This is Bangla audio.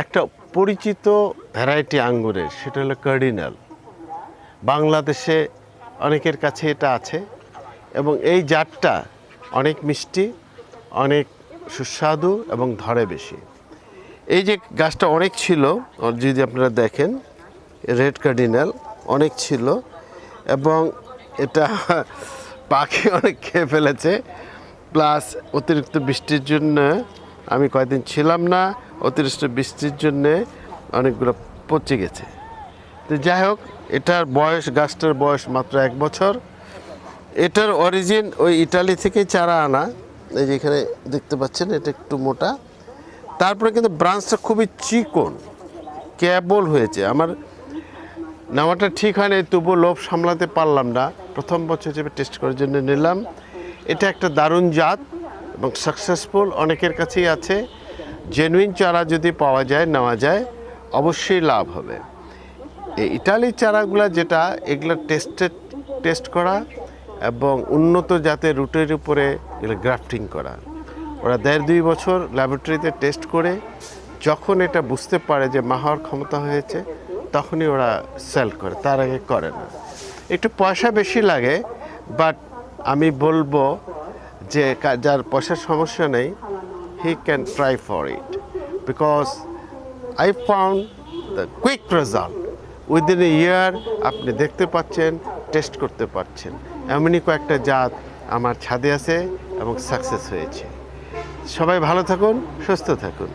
একটা পরিচিত ভ্যারাইটি আঙ্গুরের, সেটা হলো কার্ডিনাল। বাংলাদেশে অনেকের কাছে এটা আছে এবং এই জাতটা অনেক মিষ্টি, অনেক সুস্বাদু এবং ধরে বেশি। এই যে গাছটা অনেক ছিল, যদি আপনারা দেখেন রেড কার্ডিনাল অনেক ছিল এবং এটা পাখি অনেক খেয়ে ফেলেছে, প্লাস অতিরিক্ত বৃষ্টির জন্য আমি কয়েকদিন ছিলাম না, অতিরিক্ত বৃষ্টির জন্যে অনেকগুলো পচে গেছে। তো যাই হোক, এটার বয়স, গাছটার বয়স মাত্র 1 বছর। এটার অরিজিন ওই ইটালি থেকে চারা আনা। এই যে এখানে দেখতে পাচ্ছেন এটা একটু মোটা, তারপরে কিন্তু ব্রাঞ্চটা খুবই চিকন, কেবল হয়েছে। আমার নেওয়াটা ঠিক হয়নি, তবুও লোভ সামলাতে পারলাম না, প্রথম বছর হিসেবে টেস্ট করার জন্য নিলাম। এটা একটা দারুণ জাত এবং সাকসেসফুল, অনেকের কাছেই আছে। জেনুইন চারা যদি পাওয়া যায়, নেওয়া যায়, অবশ্যই লাভ হবে। এই ইটালির চারাগুলো যেটা, এগুলো টেস্ট করা এবং উন্নত জাতের রুটের উপরে এগুলো গ্রাফটিং করা। ওরা 1.5-2 বছর ল্যাবরেটরিতে টেস্ট করে যখন এটা বুঝতে পারে যে হওয়ার ক্ষমতা হয়েছে, তখনই ওরা সেল করে, তার আগে করে না। একটু পয়সা বেশি লাগে, বাট আমি বলবো যে যার পয়সার সমস্যা নেই, he can try for it, because I found the quick result. Within a year আপনি দেখতে পাচ্ছেন, টেস্ট করতে পারছেন। এমনই কয়েকটা জাত আমার ছাদে আছে এবং সাকসেস হয়েছে। সবাই ভালো থাকুন, সুস্থ থাকুন।